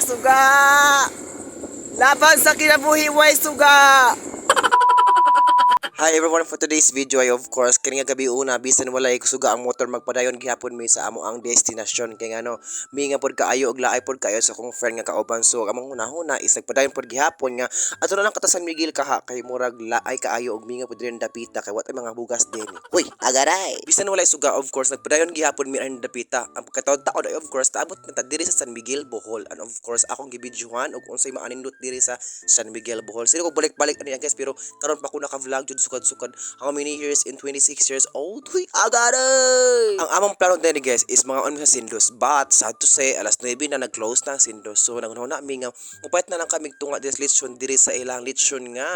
suga! Laban sa kinabuhi, way suga! Hi everyone, for today's video ay of course kini nga gabi una bisan walay suga ang motor magpadayon gihapon mi sa amo ang destinasyon kay ngano mi nga pod kaayo og laay pod kayo sa kong friend nga kauban so among hunahuna is nagpadayon pod gihapon nga ato na lang kata San Miguel kaha kay murag laay kaayo og mi nga pod rin dapita kay wat ay mga bugas din. Uy, agaray. Bisan walay suga of course nagpadayon gihapon mi ang dapita. Ang kataod-taod ay of course taabot na ta diri sa San Miguel Bohol and of course akong gibidyohan og unsay maanindot diri sa San Miguel Bohol. Sino ko balik-balik ani guys pero karon pa ko naka-vlog jud sukad how many years in 26 years old. Huy, agaray! Ang among plano din guys is mga on sa Sindos. But sad to say, alas 9 na nag-close na ang Sindos. So nangunahuna mi nga mupait na lang kami tunga des lechon diri sa ilang lechon nga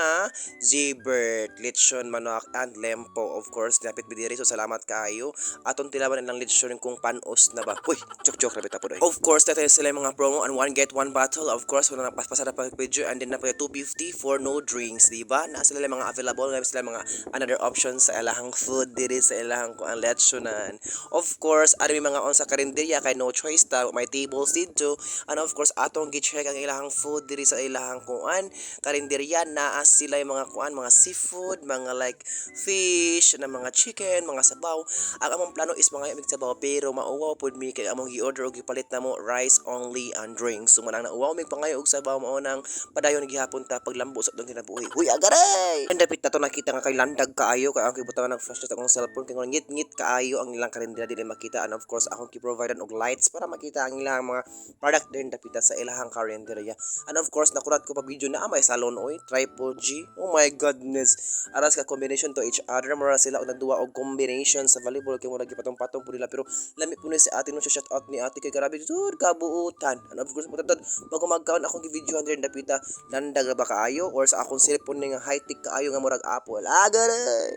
Zbert, lechon manok and lempo. Of course, napit mi diri so salamat kaayo. Aton tilawan ng lechon kung panos na ba. Huy, joke rabita po doy. Of course, natin sila yung mga promo and one get one bottle. Of course, wala nang paspasada pa video and then na pa 250 for no drinks, di ba? Na sila mga available, na sila mga another option sa ilahang food diri sa ilahang ko ang lechonan. Of course, may mga on sa karinderya kay no choice ta may tables dito. And of course, atong gi-check ang ilahang food diri sa ilahang kuan karinderya na sila yung mga kuan, mga seafood, mga like fish, na mga chicken, mga sabaw. Ang among plano is mga imig sabaw pero mauwaw pud mi kay among gi-order og gipalit na mo rice only and drinks. So manang nauwaw mig pangayo og sabaw mao nang padayon gihapon ta paglambo sa tong kinabuhi. Huy, agaray! And dapit na to nakita nga kay landag kaayo kay ang kibutangan ng flash sa akong cellphone kay ngit-ngit kaayo ang ilang kalendera dili makita and of course akong gi-providean og lights para makita ang ilang mga product din dapita sa ilahang kalendarya. And of course nakurat ko pa video na may salon oy triple G. Oh my goodness. Aras ka combination to each other mura sila og nagduwa og combination sa volleyball kay mura gipatong-patong pud nila pero lami po ni si ate no shout out ni ate kay grabe jud kabuutan. And of course matad pag magkaon akong gi-video under dapita landag ba kaayo or sa akong cellphone nga high-tech kaayo nga murag Apple. Agad.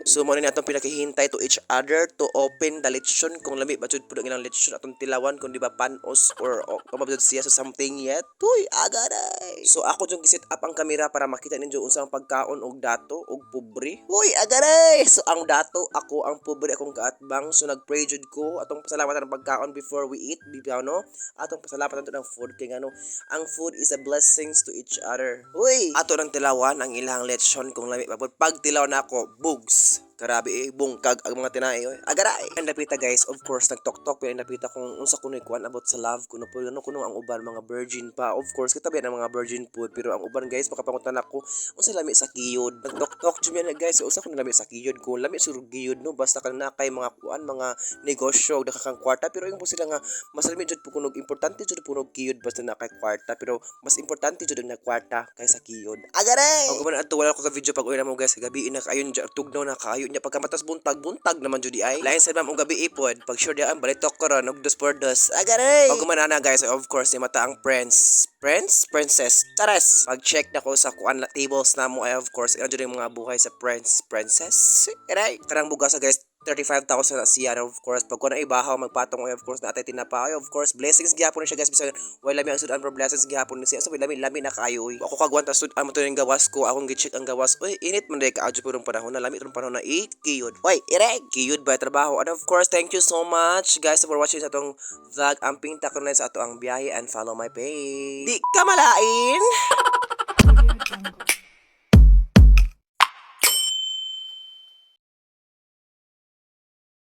So mo ni atong pinakihintay to each other to open the lechon kung lami ba jud pud ang ilang lechon atong tilawan kung di ba panos or mabjud siya sa something yet. Tuy agaray. So ako jung giset up ang kamera para makita ninyo unsang pagkaon og dato og pobre. Huy agaray. So ang dato ako ang pobre akong kaatbang so nagpray jud ko atong pasalamatan ng pagkaon before we eat bitaw no. Atong pasalamatan to ng food kay ngano ang food is a blessings to each other. Huy ato nang tilawan ang ilang lechon kung lami pag tilaw na ako bugs. Grabe bungkag ang mga tinay oy. Agaray. And napita guys, of course nagtok-tok pero napita kung unsa kunoy kuan about sa love kuno po kuno ang uban mga virgin pa. Of course kita ba ng mga virgin food pero ang uban guys makapangutan ako unsa lami sa kiyod. Nagtok-tok jud yan guys unsa kuno lami sa kiyod ko. Lami sur kiyod no basta kan na kay mga kuan mga negosyo dakakang kwarta pero yung po sila nga mas lami jud po kuno importante jud po kuno kiyod basta na kay kwarta pero mas importante jud na kwarta kaysa kiyod. Agaray. Og man adto wala ko ka video pag uy na mo guys gabi na kayon tugnaw na kayo nya pagkamatas buntag naman judi ay lain sa ma'am og gabi ipod pag sure diyan balitok ko ron og dos por dos agaray og manana guys of course ni mata ang princess taras pag check na ko sa kuan tables na mo ay of course ano jud mga buhay sa princess aray karang buga sa guys 35,000 na siya of course pag ko na ibahaw magpatong ay of course natay tinapa of course blessings gihapon siya guys bisan wala lami ang sudan for blessings gihapon ni siya so lami na kayo ako kagwanta sud mo to yung gawas ko akong gi-check ang gawas oy init man dai kaadyo purong panahon na lami tong panahon na kiyod oy ireg kiyod ba trabaho and of course thank you so much guys for watching sa atong vlog amping takon na sa ato ang biyahe and follow my page di ka malain